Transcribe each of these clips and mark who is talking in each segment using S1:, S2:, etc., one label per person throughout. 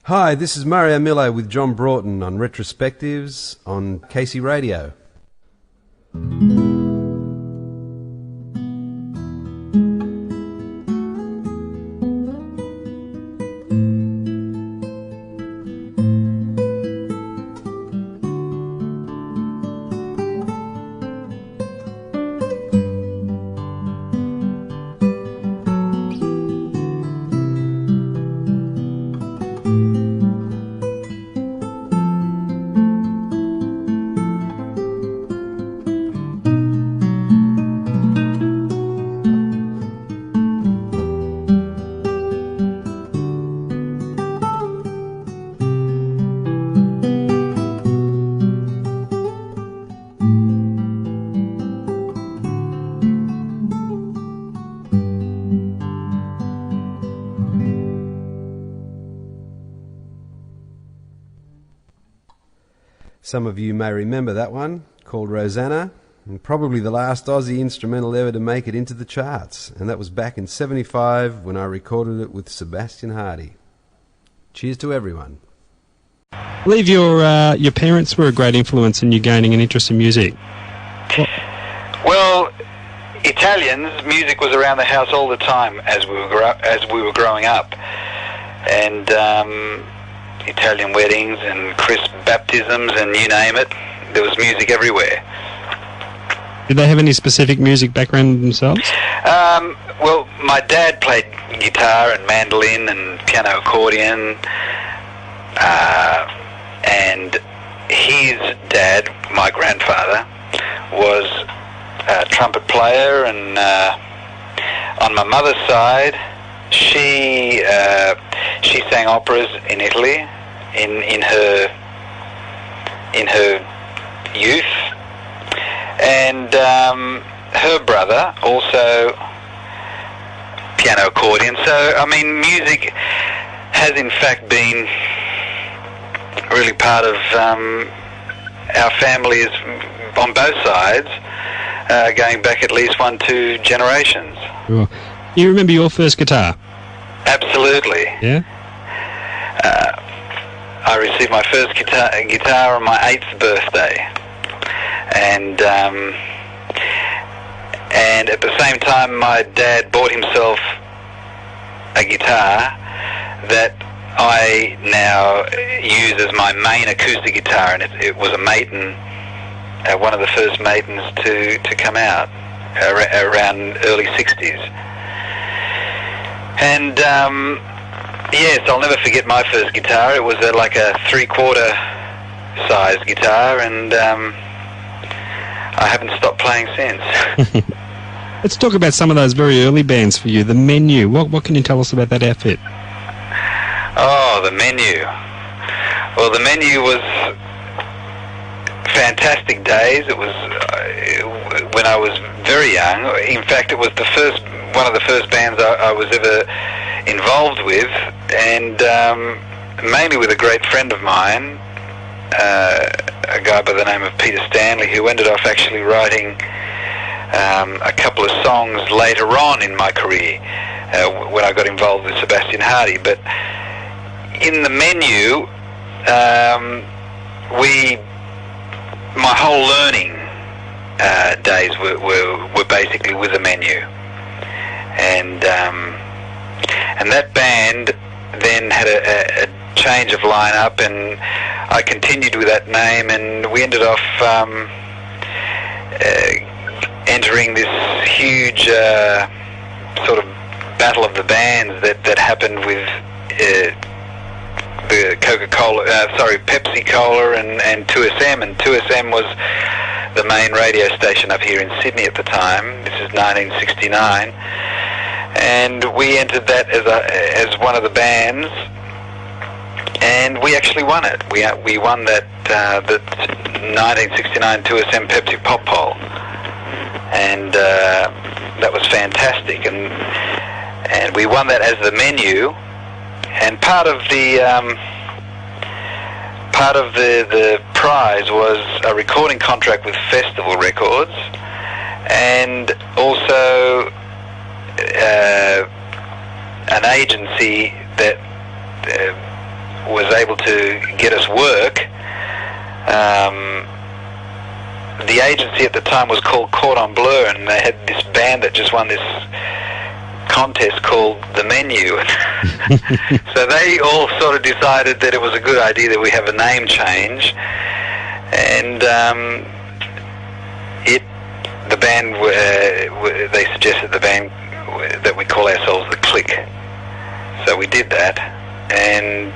S1: Hi, this is Mario Millo with John Broughton on Retrospectives on Casey Radio. Some of you may remember that one, called Rosanna, and probably the last Aussie instrumental ever to make it into the charts, and that was back in '75 when I recorded it with Sebastian Hardie. Cheers to everyone.
S2: I believe your parents were a great influence in you gaining an interest in music.
S3: Well, Italians, music was around the house all the time as we were growing up, and Italian weddings and crisp baptisms and you name it, there was music everywhere.
S2: Did they have any specific music background themselves?
S3: Well, my dad played guitar and mandolin and piano accordion, and his dad, my grandfather, was a trumpet player, and on my mother's side, she sang operas in Italy in her youth, and her brother also piano accordion. So I mean, music has in fact been really part of our family, is on both sides, going back at least 1-2 generations.
S2: Sure. You remember your first guitar? Absolutely.
S3: Yeah? I received my first guitar on my 8th birthday. And at the same time, my dad bought himself a guitar that I now use as my main acoustic guitar, and it was a Maiden, one of the first Maidens to come out around early 60s. And yes, I'll never forget my first guitar. It was like a 3/4 size guitar, and I haven't stopped playing since.
S2: Let's talk about some of those very early bands for you. The Menu. What can you tell us about that outfit?
S3: Oh, the Menu. Well, the Menu was fantastic days. It was when I was very young. In fact, it was one of the first bands I was ever involved with, and mainly with a great friend of mine, a guy by the name of Peter Stanley, who ended up actually writing a couple of songs later on in my career when I got involved with Sebastian Hardie. But in the Menu, my whole learning days were basically with the Menu, and that band then had a change of lineup, and I continued with that name, and we ended off entering this huge sort of battle of the bands that happened with the Pepsi Cola and 2SM, and 2SM was the main radio station up here in Sydney at the time. This is 1969, and we entered that as one of the bands, and we actually won it. We won that the 1969 2SM Pepsi Pop Poll, and that was fantastic, and we won that as the Menu. And part of the prize was a recording contract with Festival Records, and also an agency that was able to get us work. The agency at the time was called Cordon Bleu, and they had this band that just won this contest called The Menu. So they all sort of decided that it was a good idea that we have a name change, and the band, they suggested the band that we call ourselves The Click. So we did that, and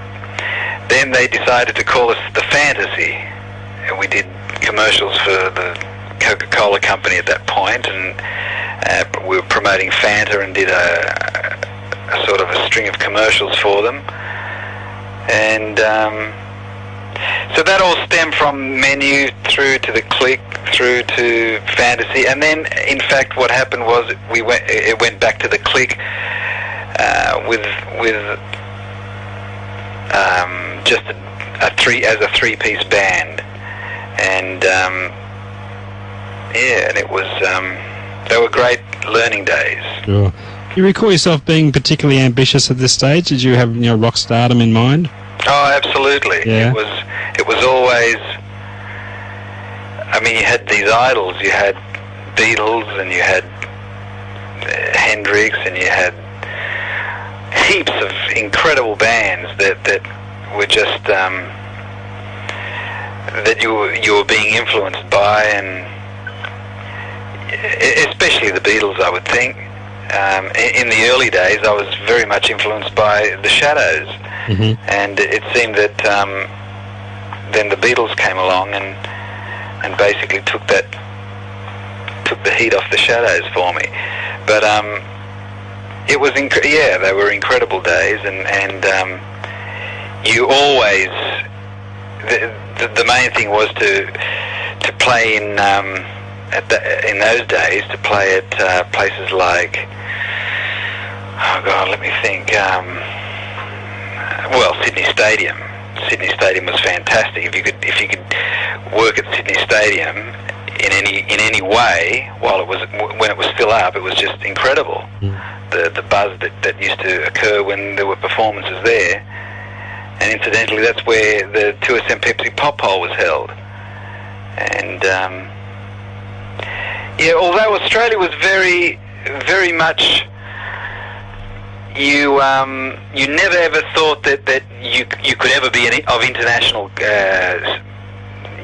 S3: then they decided to call us The Fantasy, and we did commercials for the Coca-Cola company at that point, and we were promoting Fanta and did a sort of a string of commercials for them. And so that all stemmed from Menu through to The Click, through to Fantasy, and then in fact what happened was it went back to The Click with just a three-piece band. And and it was they were great learning days.
S2: Sure. You recall yourself being particularly ambitious at this stage? Did you have rock stardom in mind?
S3: Oh, absolutely.
S2: Yeah.
S3: It was always. I mean, you had these idols. You had Beatles, and you had Hendrix, and you had heaps of incredible bands that were just. That you were being influenced by, and especially the Beatles, I would think. In the early days, I was very much influenced by the Shadows, and it seemed that then the Beatles came along and basically took the heat off the Shadows for me. But it was they were incredible days, and you always. The main thing was to play in those days, to play at places like, oh God, let me think. Sydney Stadium. Sydney Stadium was fantastic. If you could work at Sydney Stadium in any way when it was still up, it was just incredible. The buzz that used to occur when there were performances there. And incidentally, that's where the 2SM Pepsi Pop Hole was held. And although Australia was very, very much, you never ever thought that you could ever be of international.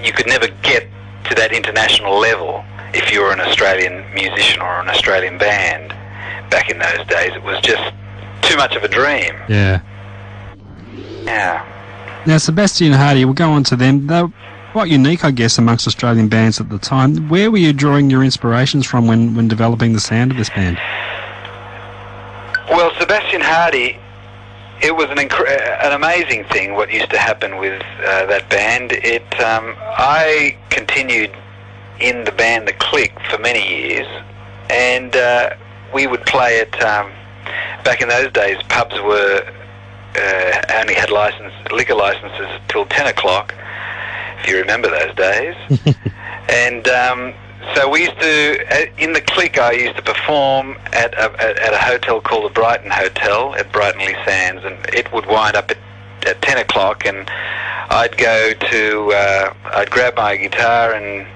S3: You could never get to that international level if you were an Australian musician or an Australian band. Back in those days, it was just too much of a dream.
S2: Yeah.
S3: Yeah.
S2: Now, Sebastian Hardie, we'll go on to them. They were quite unique, I guess, amongst Australian bands at the time. Where were you drawing your inspirations from when developing the sound of this band?
S3: Well, Sebastian Hardie, it was an amazing thing what used to happen with that band. I continued in the band The Click for many years, and we would play at, back in those days, pubs were only had liquor licenses till 10 o'clock, if you remember those days. And so we used to, in The Click, I used to perform at a hotel called the Broughton Hotel at Brighton Sands, and it would wind up at 10 o'clock, and I'd grab my guitar and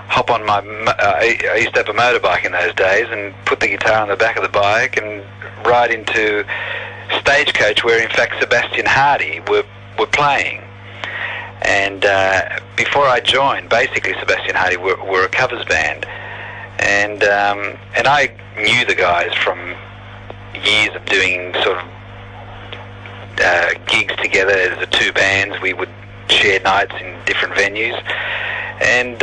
S3: hop on I used to have a motorbike in those days, and put the guitar on the back of the bike and ride into Stagecoach, where in fact Sebastian Hardie were playing. And before I joined, basically Sebastian Hardie were a covers band, and I knew the guys from years of doing sort of gigs together as the two bands. We would share nights in different venues, and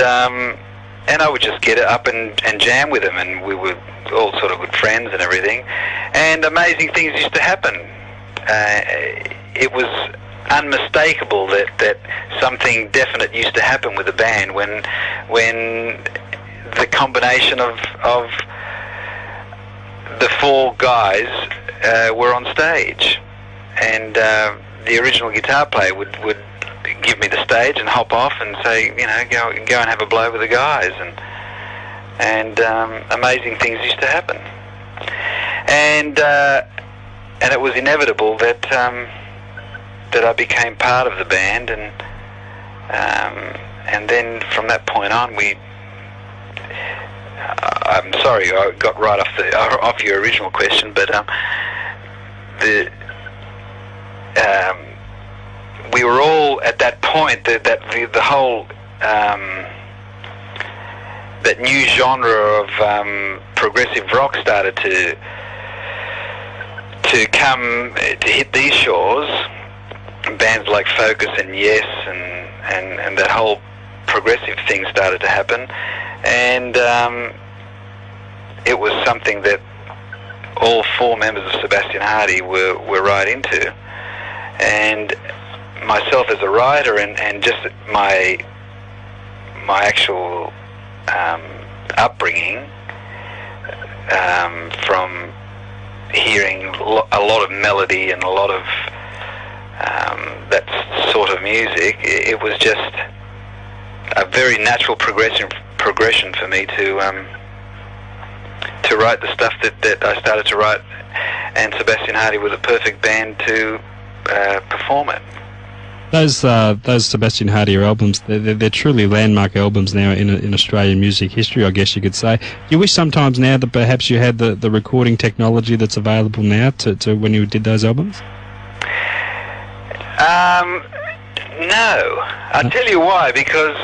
S3: I would just get up and jam with them, and we were all sort of good friends and everything, and amazing things used to happen. It was unmistakable that something definite used to happen with the band when the combination of the four guys were on stage, and the original guitar player would give me the stage and hop off and say, go and have a blow with the guys, and amazing things used to happen, and it was inevitable that I became part of the band, and then from that point on, I'm sorry, I got right off your original question, but we were all at that point that the whole that new genre of progressive rock started to come to hit these shores. Bands like Focus and Yes and that whole progressive thing started to happen, and it was something that all four members of Sebastian Hardie were right into. And myself as a writer and just my actual upbringing, from hearing a lot of melody and a lot of that sort of music, it was just a very natural progression for me to write the stuff that I started to write, and Sebastian Hardie was a perfect band to perform it.
S2: Those Sebastian Hardie albums, they're truly landmark albums now in Australian music history, I guess you could say. Do you wish sometimes now that perhaps you had the recording technology that's available now to when you did those albums?
S3: No. I'll tell you why, because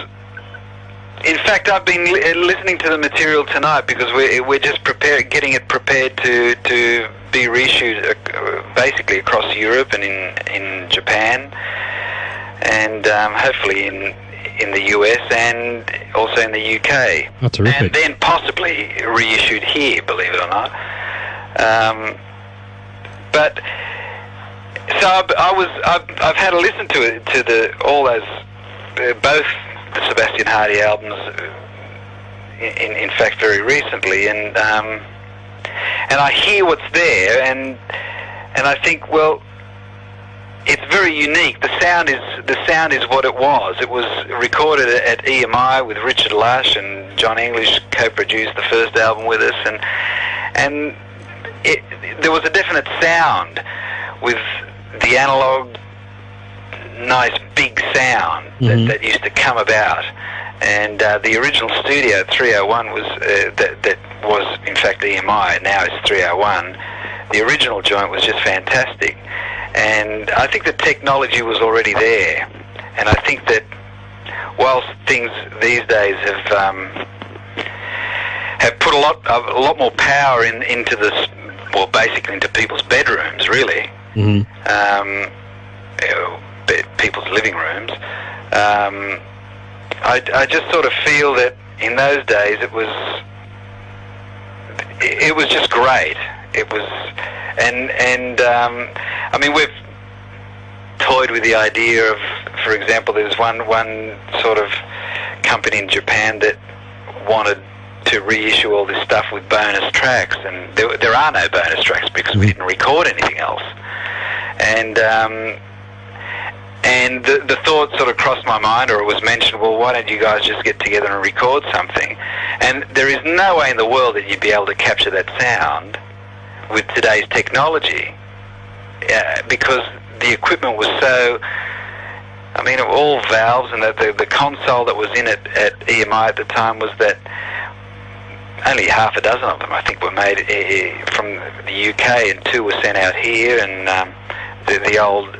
S3: in fact I've been listening to the material tonight because we're just getting it prepared to be reissued basically across Europe and in Japan, and hopefully in the US and also in the UK.
S2: Oh, terrific.
S3: And then possibly reissued here, believe it or not. But so I've had a listen to all those both the Sebastian Hardie albums in fact very recently, and I hear what's there, and I think, well, it's very unique. The sound is what it was. It was recorded at EMI with Richard Lush, and John English co-produced the first album with us, and there was a definite sound with the analog, nice big sound that used to come about. And the original studio at 301 was that was in fact EMI. Now it's 301. The original joint was just fantastic, and I think the technology was already there. And I think that whilst things these days have put a lot more power into this, well, basically into people's bedrooms, really, people's living rooms. I just sort of feel that in those days it was just great. It was, and I mean, we've toyed with the idea of, for example, there's one sort of company in Japan that wanted to reissue all this stuff with bonus tracks, and there are no bonus tracks because we didn't record anything else. And the thought sort of crossed my mind, or it was mentioned, well, why don't you guys just get together and record something? And there is no way in the world that you'd be able to capture that sound with today's technology, because the equipment was so, I mean, all valves, and the console that was in it at EMI at the time was that only half a dozen of them, I think, were made from the UK, and 2 were sent out here, and the old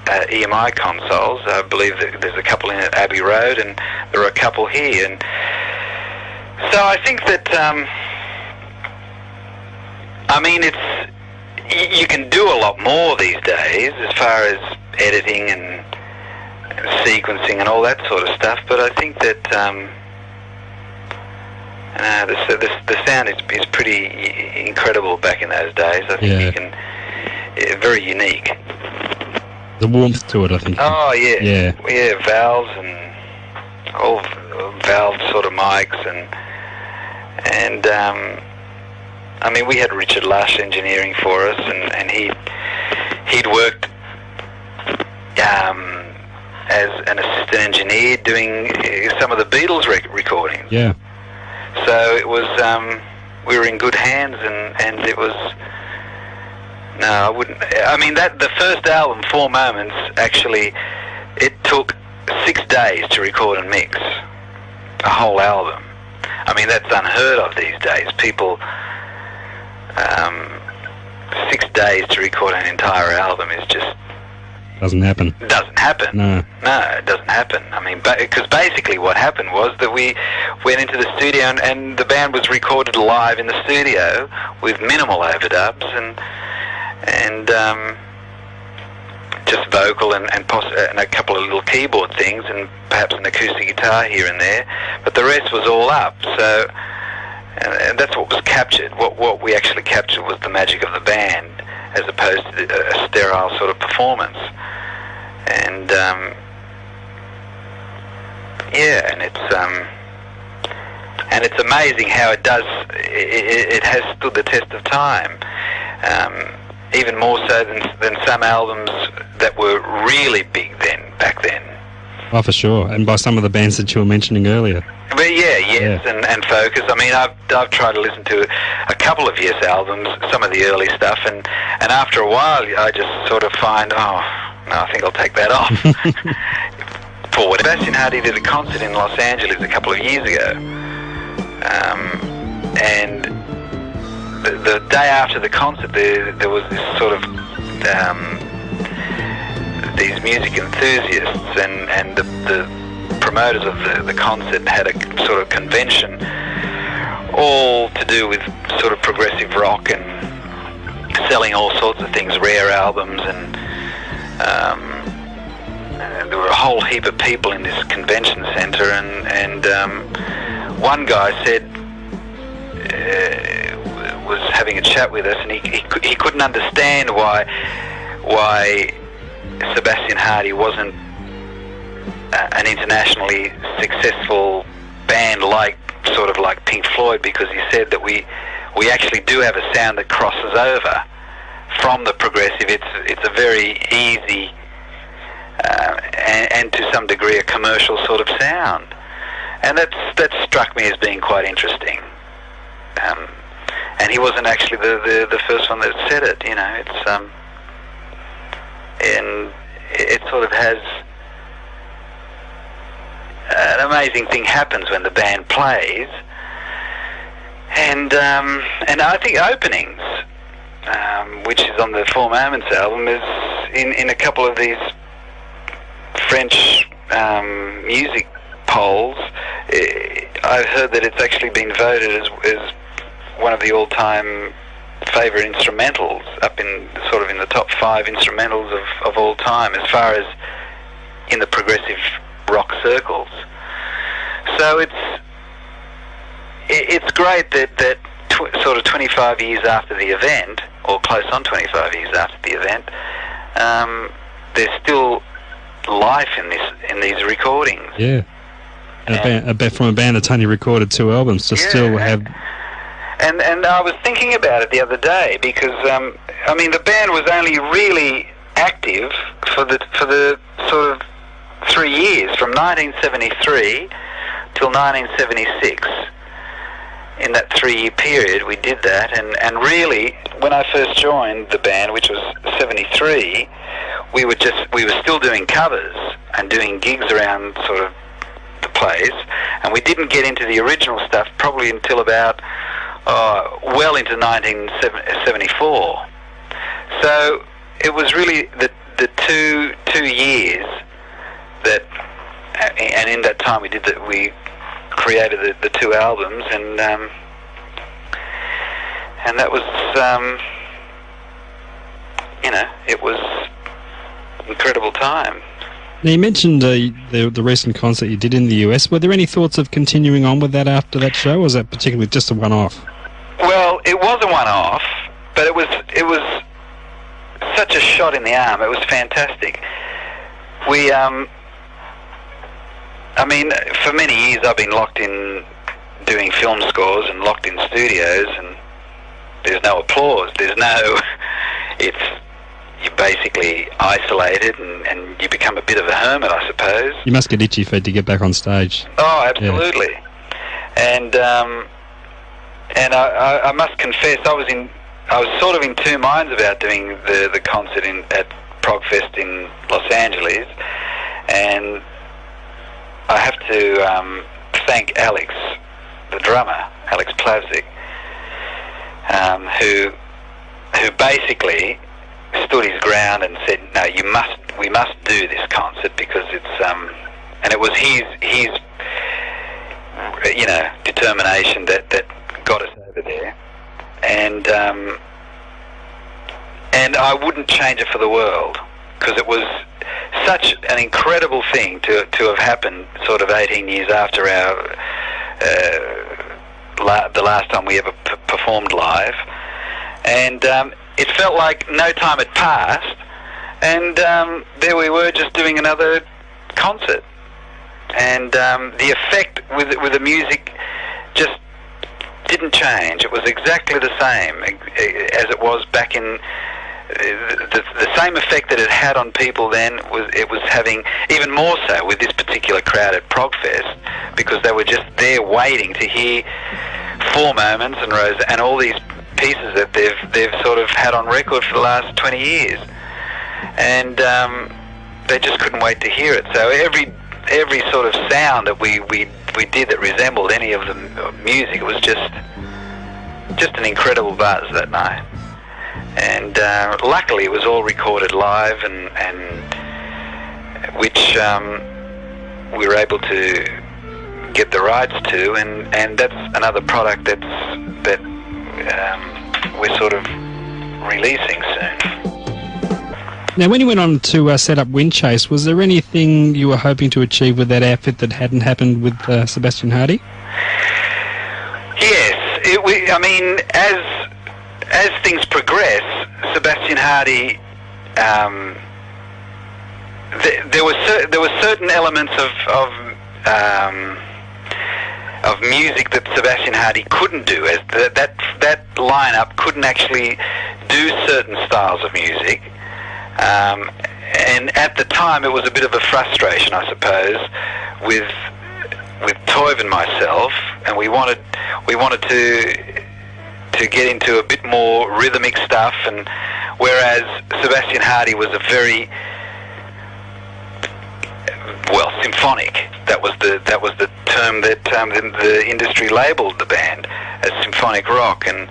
S3: EMI consoles, I believe that there's a couple in at Abbey Road, and there are a couple here. And so I think that, I mean, you can do a lot more these days as far as editing and sequencing and all that sort of stuff, but I think that the sound is pretty incredible back in those days. I think you can, very unique.
S2: The warmth to it, I think.
S3: Oh, yeah. Yeah, valves and all valve sort of mics, and I mean, we had Richard Lush engineering for us, and he'd worked as an assistant engineer doing some of the Beatles recordings.
S2: Yeah.
S3: So it was, we were in good hands, and it was No, I wouldn't. I mean, the first album, Four Moments, actually, it took 6 days to record and mix a whole album. I mean, that's unheard of these days. People, 6 days to record an entire album is just...
S2: Doesn't happen.
S3: Doesn't happen.
S2: No,
S3: it doesn't happen. I mean, because basically what happened was that we went into the studio and the band was recorded live in the studio with minimal overdubs and just vocal and a couple of little keyboard things and perhaps an acoustic guitar here and there, but the rest was all up. So, and that's what was captured. What we actually captured was the magic of the band, as opposed to a sterile sort of performance. And and it's amazing how it does. It has stood the test of time, even more so than some albums that were really big back then.
S2: Oh, for sure, and by some of the bands that you were mentioning earlier.
S3: But and Focus. I mean, I've tried to listen to a couple of Yes albums, some of the early stuff, and after a while, I just sort of find, oh, no, I think I'll take that off. For what Sebastian Hardie did a concert in Los Angeles a couple of years ago, and the day after the concert, there was this sort of these music enthusiasts and the promoters of the concert had a sort of convention all to do with sort of progressive rock and selling all sorts of things, rare albums, and there were a whole heap of people in this convention center, and one guy said, was having a chat with us, and he couldn't understand why Sebastian Hardie wasn't an internationally successful band like Pink Floyd, because he said that we actually do have a sound that crosses over from the progressive. It's a very easy and to some degree a commercial sort of sound, and that struck me as being quite interesting. And he wasn't actually the first one that said it. You know, it's and it sort of has an amazing thing happens when the band plays, and I think Openings, which is on the Four Moments album, is in a couple of these French music polls. I've heard that it's actually been voted as one of the all-time favourite instrumentals, up in sort of in the top 5 instrumentals of all time, as far as in the progressive rock circles. So it's great that sort of 25 years after the event, or close on 25 years after the event, there's still life in these recordings.
S2: Yeah, from a band that's only recorded 2 albums to still have.
S3: And I was thinking about it the other day, because I mean, the band was only really active for the sort of 3 years, from 1973 till 1976. In that 3-year period, we did that, and really, when I first joined the band, which was 73, we were still doing covers and doing gigs around sort of the place, and we didn't get into the original stuff probably until about well into 1974. So it was really the two years that, and in that time we created the 2 albums, and that was it was incredible time.
S2: Now, you mentioned the recent concert you did in the US. Were there any thoughts of continuing on with that after that show, or was that particularly just a one-off?
S3: Well, it was a one-off, but it was such a shot in the arm. It was fantastic. We, I mean, for many years I've been locked in doing film scores and locked in studios, and there's no applause. You're basically isolated, and you become a bit of a hermit, I suppose.
S2: You must get itchy feet to get back on stage.
S3: Oh, absolutely. Yeah. And I must confess, I was in I was sort of in two minds about doing the concert at Progfest in Los Angeles, and I have to thank Alex, the drummer, Alex Plavzik, who basically stood his ground and said, "No, we must do this concert because it's and it was his determination that got us over there, and I wouldn't change it for the world, because it was such an incredible thing to have happened sort of 18 years after our the last time we ever performed live, and it felt like no time had passed, and there we were just doing another concert, and the effect with the music just didn't change. It was exactly the same as it was back in the same effect that it had on people then. It was having even more so with this particular crowd at Progfest, because they were just there waiting to hear Four Moments and Rose and all these pieces that they've sort of had on record for the last 20 years, and they just couldn't wait to hear it. So every sort of sound that we did that resembled any of the music, it was just an incredible buzz that night. And luckily it was all recorded live, and which we were able to get the rights to, and that's another product that we're sort of releasing soon.
S2: Now, when you went on to set up Windchase, was there anything you were hoping to achieve with that outfit that hadn't happened with Sebastian Hardie?
S3: Yes, I mean, as things progress, Sebastian Hardie, there were certain elements of music that Sebastian Hardie couldn't do, as that lineup couldn't actually do certain styles of music. And at the time, it was a bit of a frustration, I suppose, with Toiv and myself, and we wanted to get into a bit more rhythmic stuff, and whereas Sebastian Hardie was a very symphonic. That was the term that the industry labelled the band as symphonic rock, and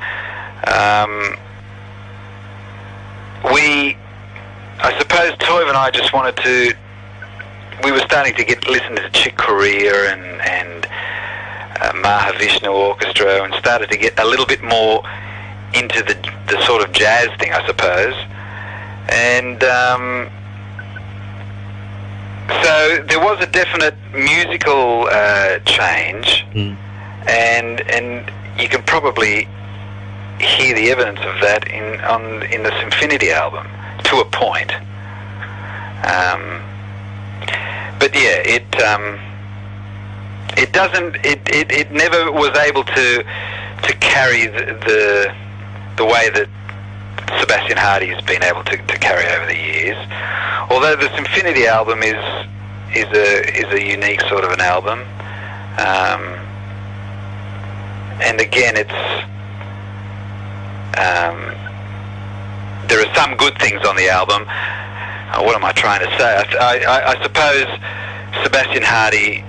S3: I suppose Toiv and I just wanted to. We were starting to listen to Chick Corea and Mahavishnu Orchestra, and started to get a little bit more into the sort of jazz thing, I suppose. And so there was a definite musical change, and you can probably hear the evidence of that in the Symfinity album to a point. But yeah, it never was able to carry the way that Sebastian Hardie has been able to carry over the years. Although the Symfinity album is a unique sort of an album, and again, there are some good things on the album. What am I trying to say? I suppose Sebastian Hardie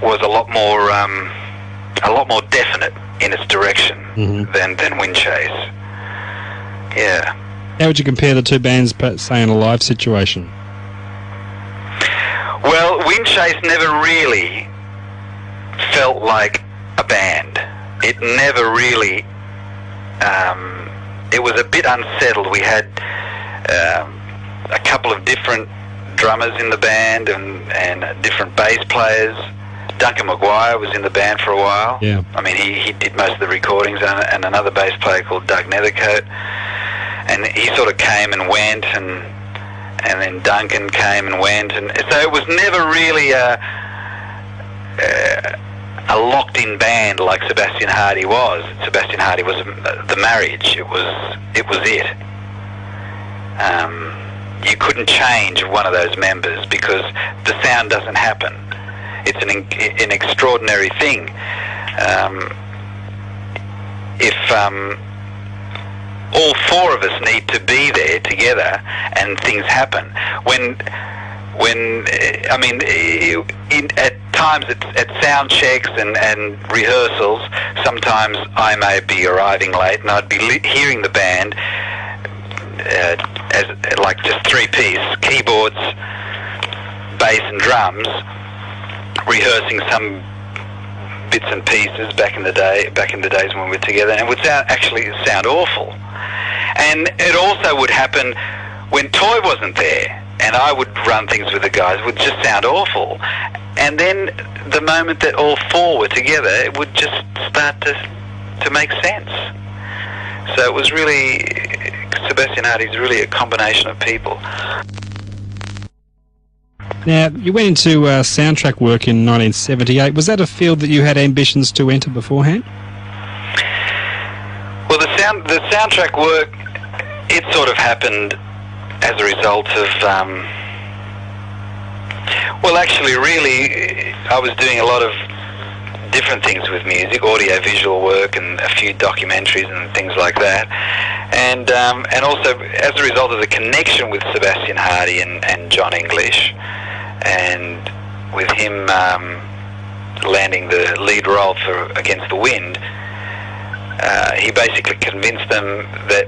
S3: was a lot more definite in its direction than Windchase. Yeah.
S2: How would you compare the two bands, say, in a live situation?
S3: Well, Windchase never really felt like a band. It never really. It was a bit unsettled. We had a couple of different drummers in the band and different bass players. Duncan Maguire was in the band for a while.
S2: Yeah.
S3: I mean, he did most of the recordings, and another bass player called Doug Nethercote. And he sort of came and went, and then Duncan came and went, and so it was never really a locked-in band like Sebastian Hardie was. Sebastian Hardie was the marriage. It was it. You couldn't change one of those members because the sound doesn't happen. It's an extraordinary thing. all four of us need to be there together, and things happen. At times at sound checks and rehearsals, sometimes I may be arriving late, and I'd be hearing the band as like just three-piece keyboards, bass and drums, rehearsing some bits and pieces back in the days when we were together, and it would actually sound awful. And it also would happen when Toy wasn't there, and I would run things with the guys. It would just sound awful. And then the moment that all four were together, it would just start to make sense. So it was really, Sebastian Hardie's really a combination of people.
S2: Now, you went into soundtrack work in 1978. Was that a field that you had ambitions to enter beforehand?
S3: Well, the soundtrack work, it sort of happened as a result of, well, actually, really, I was doing a lot of different things with music, audio-visual work, and a few documentaries and things like that. And also, as a result of the connection with Sebastian Hardie and John English, and with him landing the lead role for Against the Wind, he basically convinced them that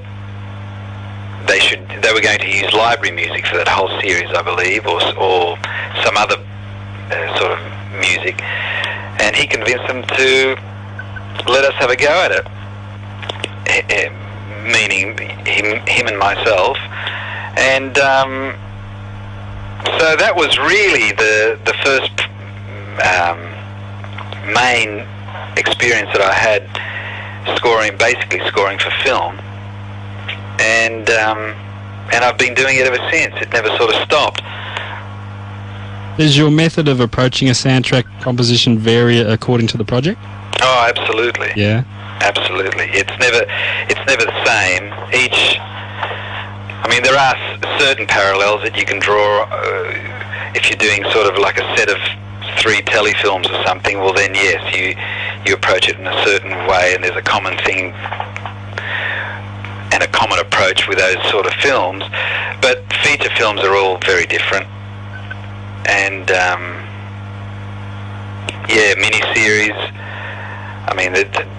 S3: they were going to use library music for that whole series, I believe, or some other sort of music, and he convinced them to let us have a go at it, meaning him and myself. And so that was really the first main experience that I had basically scoring for film. And I've been doing it ever since. It never sort of stopped.
S2: Does your method of approaching a soundtrack composition vary according to the project?
S3: Oh, absolutely.
S2: Yeah.
S3: Absolutely. It's never the same. There are certain parallels that you can draw if you're doing sort of like a set of 3 telefilms or something. Well, then yes, you approach it in a certain way, and there's a common thing and a common approach with those sort of films. But feature films are all very different. And miniseries.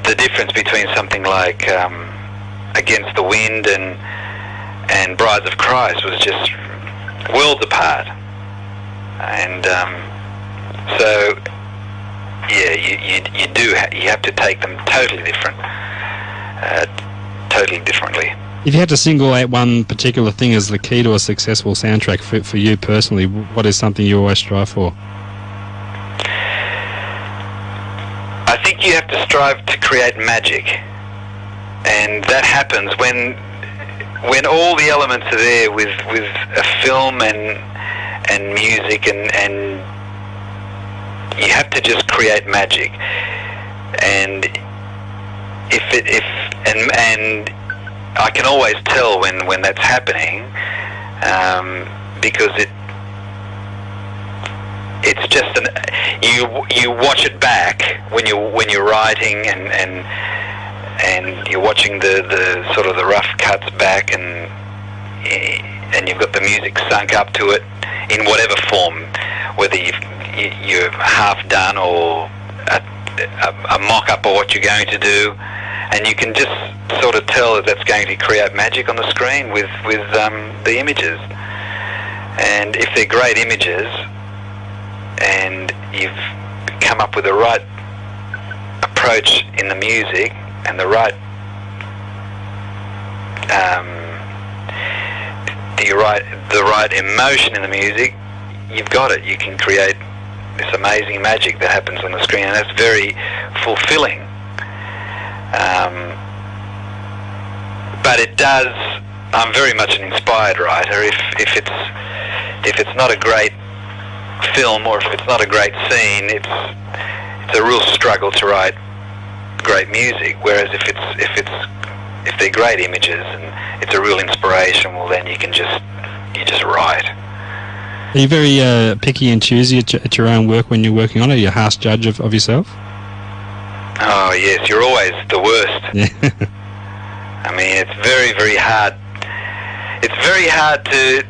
S3: The difference between something like Against the Wind and Brides of Christ was just worlds apart. And so yeah, you have to take them totally differently.
S2: If you had to single out one particular thing as the key to a successful soundtrack for you personally, what is something you always strive for?
S3: I think you have to strive to create magic, and that happens when all the elements are there with a film and music, and you have to just create magic. And and I can always tell when that's happening, because it's just you watch it back when you're writing, and you're watching the sort of the rough cuts back, and you've got the music sunk up to it in whatever form, whether you're half done or a mock-up of what you're going to do, and you can just sort of tell that that's going to create magic on the screen with the images. And if they're great images, and you've come up with the right approach in the music and the right emotion in the music, you've got it. You can create this amazing magic that happens on the screen, and that's very fulfilling. But it does. I'm very much an inspired writer. If it's not a great film, or if it's not a great scene, it's a real struggle to write great music. Whereas if they're great images and it's a real inspiration, well, then you just write.
S2: Are you very picky and choosy at your own work when you're working on it? Are you a harsh judge of yourself?
S3: Oh yes, you're always the worst.
S2: Yeah.
S3: mean, it's very, very hard. It's very hard to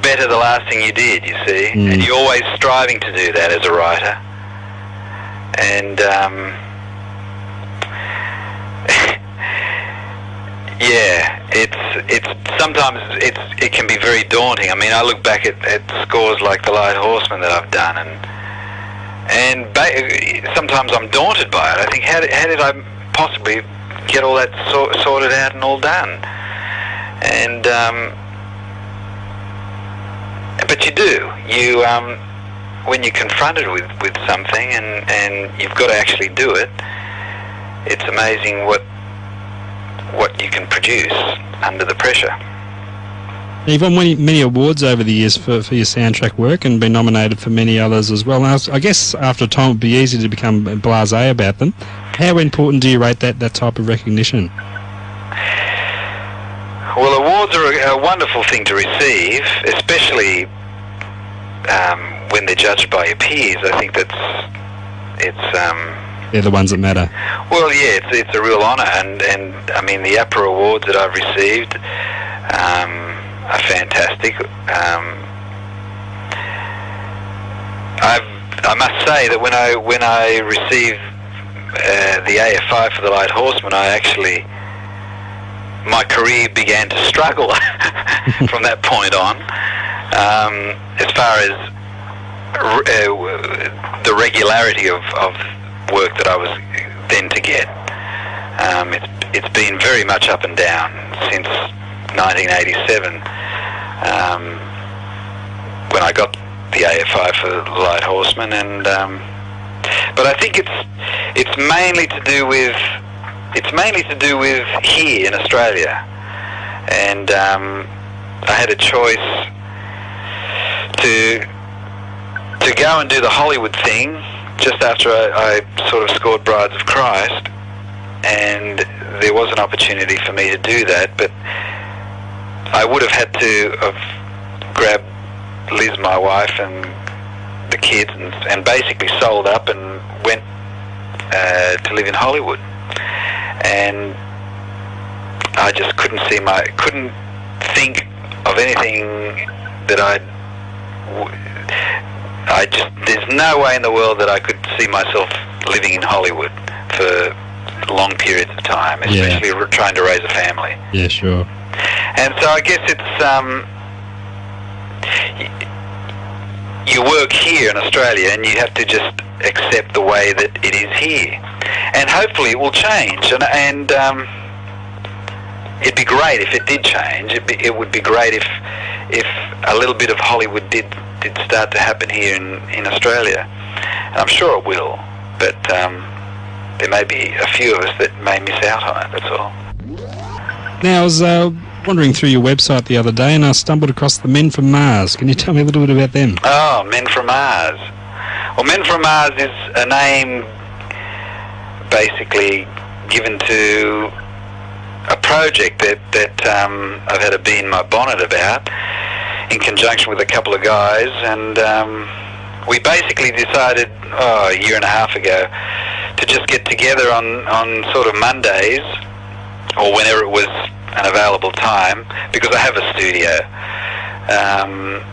S3: better the last thing you did, you see, and you're always striving to do that as a writer. And yeah, it's sometimes it can be very daunting. I mean, I look back at scores like The Light Horseman that I've done, and sometimes I'm daunted by it. I think, how did I possibly get all that sorted out and all done? And but you do. You when you're confronted with something and you've got to actually do it, it's amazing what you can produce under the pressure.
S2: You've won many awards over the years for your soundtrack work and been nominated for many others as well. Now, I guess after a time it would be easy to become blasé about them. How important do you rate that type of recognition?
S3: Well, awards are a wonderful thing to receive, especially when they're judged by your peers. I think
S2: they're the ones that matter.
S3: Well, yeah, it's a real honour, and I mean, the APRA awards that I've received are fantastic. I must say that when I received the AFI for The Light Horseman, my career began to struggle from that point on, as far as the regularity of work that I was then to get. It's been very much up and down since 1987, when I got the AFI for The Light Horseman, and but I think it's mainly to do with here in Australia, and I had a choice to go and do the Hollywood thing just after I sort of scored Brides of Christ, and there was an opportunity for me to do that, but I would have had to have grabbed Liz, my wife, and the kids, and basically sold up and went to live in Hollywood. And I just couldn't think of anything that there's no way in the world that I could see myself living in Hollywood for long periods of time, especially trying to raise a family.
S2: Yeah, sure.
S3: And so I guess it's you work here in Australia, and you have to just accept the way that it is here, and hopefully it will change. And it'd be great if it did change. It would be great if a little bit of Hollywood did start to happen here in Australia, and I'm sure it will. But there may be a few of us that may miss out on it. That's all.
S2: Now, I was wandering through your website the other day, and I stumbled across the Men from Mars. Can you tell me a little bit about them?
S3: Oh, Men from Mars. Well, Men from Mars is a name basically given to a project that I've had a bee in my bonnet about, in conjunction with a couple of guys, and we basically decided a year and a half ago to just get together on sort of Mondays, or whenever it was an available time, because I have a studio,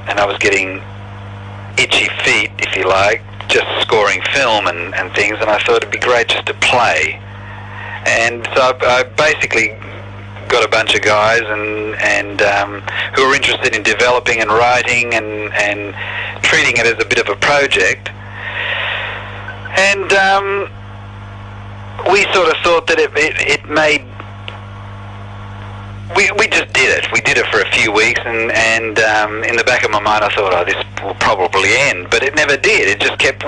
S3: and I was getting itchy feet, if you like, just scoring film and things, and I thought it'd be great just to play. And so I basically got a bunch of guys and who are interested in developing and writing and treating it as a bit of a project. And we sort of thought that it made... We just did it. We did it for a few weeks, and in the back of my mind I thought, this will probably end, but it never did. It just kept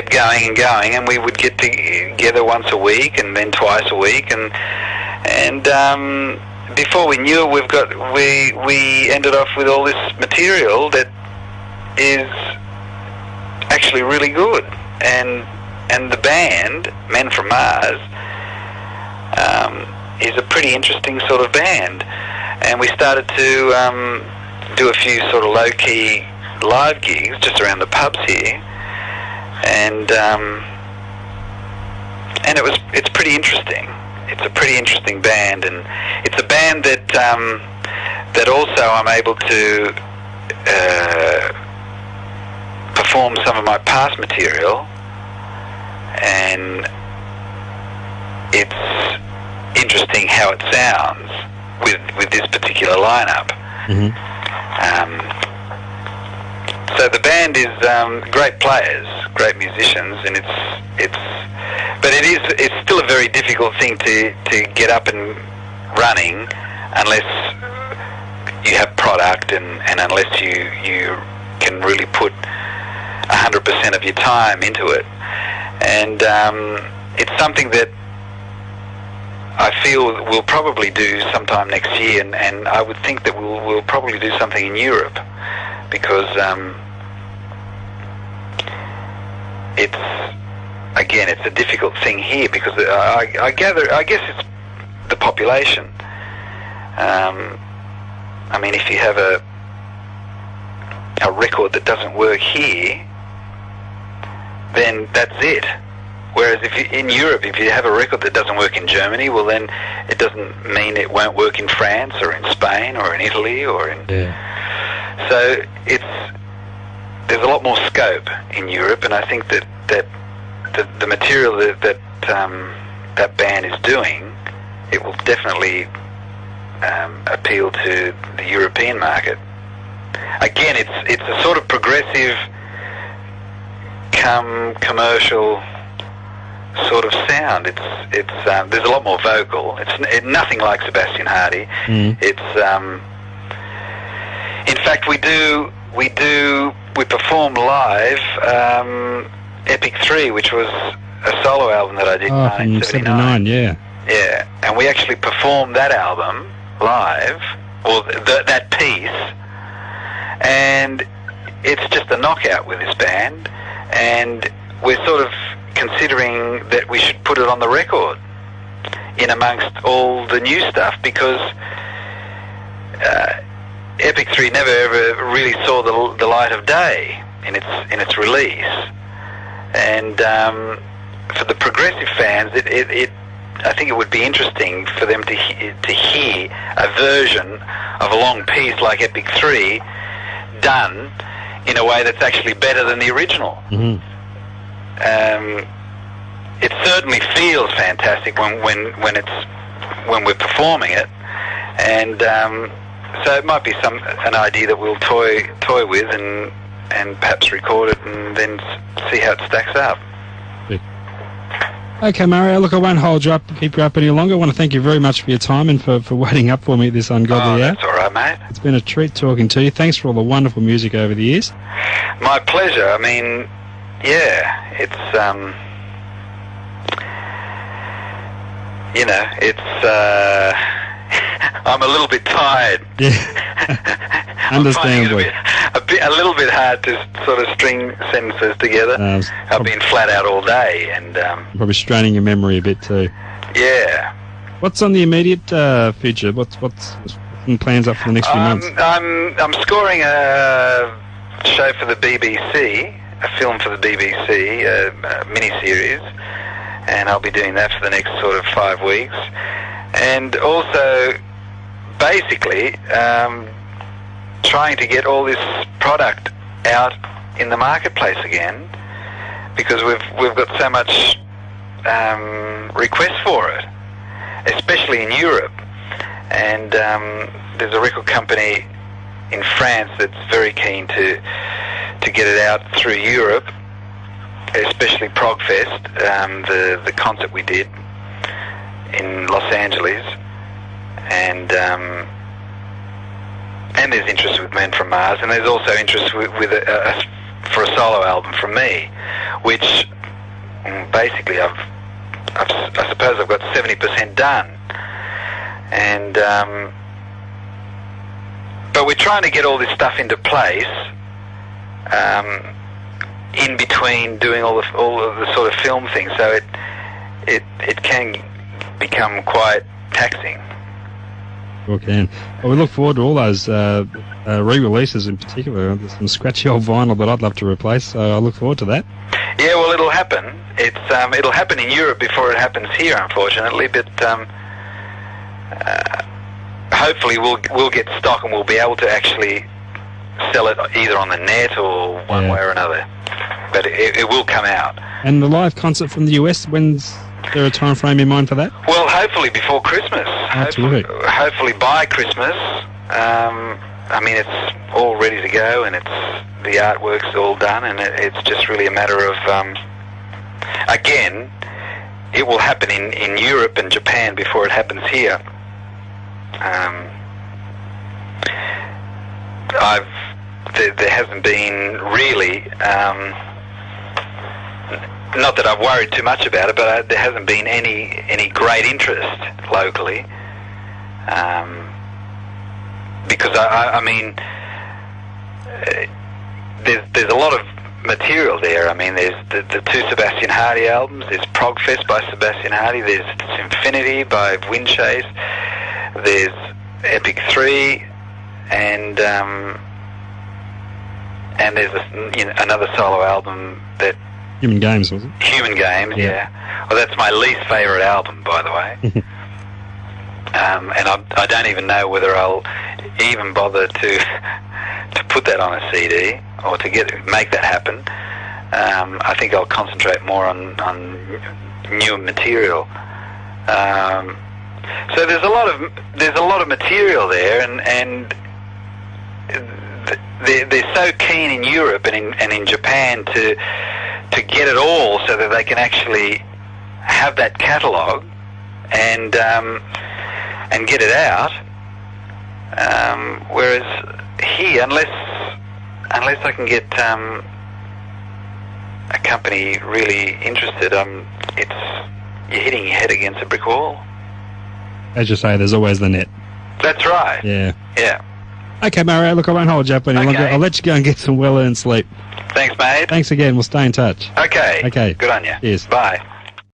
S3: going and going, and we would get together once a week, and then twice a week, and before we knew it, we ended off with all this material that is actually really good, and the band Men from Mars is a pretty interesting sort of band, and we started to do a few sort of low-key live gigs just around the pubs here, and it's pretty interesting. it's a pretty interesting band, and it's a band that that also I'm able to perform some of my past material, and it's interesting how it sounds with this particular lineup.
S2: Mm-hmm.
S3: So the band is great players, great musicians, and it's still a very difficult thing to get up and running unless you have product and unless you can really put 100% of your time into it. And it's something that I feel we'll probably do sometime next year, and I would think that we'll probably do something in Europe, because it's a difficult thing here, because I guess it's the population. I mean, if you have a record that doesn't work here, then that's it. Whereas in Europe, if you have a record that doesn't work in Germany, well then it doesn't mean it won't work in France or in Spain or in Italy or in...
S2: Yeah.
S3: So there's a lot more scope in Europe, and I think that the material that band is doing, it will definitely appeal to the European market. Again, it's a sort of progressive, commercial sort of sound. It's there's a lot more vocal. It's nothing like Sebastian Hardie.
S2: Mm.
S3: In fact, we perform live Epic 3, which was a solo album that I did in 1979.
S2: Yeah.
S3: Yeah, and we actually performed that album live, or that piece, and it's just a knockout with this band, and we're sort of considering that we should put it on the record in amongst all the new stuff, because Epic 3 never ever really saw the light of day in its release, and for the progressive fans, I think it would be interesting for them to hear a version of a long piece like Epic 3 done in a way that's actually better than the original.
S2: Mm-hmm.
S3: It certainly feels fantastic when we're performing it, and so it might be an idea that we'll toy with and perhaps record it and then see how it stacks up.
S2: Okay, Mario, look, I won't keep you up any longer. I want to thank you very much for your time and for waiting up for me at this ungodly hour.
S3: That's all right, mate.
S2: It's been a treat talking to you. Thanks for all the wonderful music over the years.
S3: My pleasure. I mean, yeah, it's I'm a little bit tired.
S2: Yeah. Understandably.
S3: A little bit hard to sort of string sentences together. I've been flat out all day, and
S2: probably straining your memory a bit too.
S3: Yeah.
S2: What's on the immediate future? What's plans up for the next few months?
S3: I'm scoring a show for the BBC, a film for the BBC, a mini-series, and I'll be doing that for the next sort of 5 weeks. And also, basically, trying to get all this product out in the marketplace again, because we've got so much request for it, especially in Europe. And there's a record company in France that's very keen to get it out through Europe, especially Progfest, the concert we did in Los Angeles, and there's interest with Men from Mars, and there's also interest for a solo album from me, which basically I suppose I've got 70% done, and but we're trying to get all this stuff into place in between doing all of the sort of film things, so it can become quite taxing.
S2: Sure can. Well, we look forward to all those re-releases in particular. There's some scratchy old vinyl that I'd love to replace, so I look forward to that.
S3: Yeah, well, it'll happen. It'll happen in Europe before it happens here, unfortunately, but hopefully we'll get stock and we'll be able to actually sell it either on the net or one way or another. But it will come out.
S2: And the live concert from the US, when's there a time frame in mind for that?
S3: Well, hopefully before Christmas. Hopefully by Christmas. I mean, it's all ready to go, and the artwork's all done, and it's just really a matter of, again, it will happen in Europe and Japan before it happens here. There hasn't been really, not that I've worried too much about it, but there hasn't been any great interest locally. Because I mean, there's a lot of material there. I mean, there's the two Sebastian Hardie albums. There's Prog-Fest by Sebastian Hardie. There's Symfinity by Windchase. There's Epic 3, and there's another solo album that
S2: Human Games, was it?
S3: Human Games, yeah. Well, that's my least favourite album, by the way. And I don't even know whether I'll even bother to put that on a CD or to make that happen. I think I'll concentrate more on new material. So there's a lot of material there, and they're so keen in Europe and in Japan to get it all so that they can actually have that catalogue and get it out. Whereas here, unless I can get a company really interested, you're hitting your head against a brick wall.
S2: As you say, there's always the net.
S3: That's right.
S2: Yeah.
S3: Yeah.
S2: Okay, Mario, look, I won't hold you up any longer. I'll let you go and get some well-earned sleep.
S3: Thanks, mate.
S2: Thanks again. We'll stay in touch.
S3: Okay.
S2: Okay.
S3: Good on you.
S2: Yes.
S3: Bye.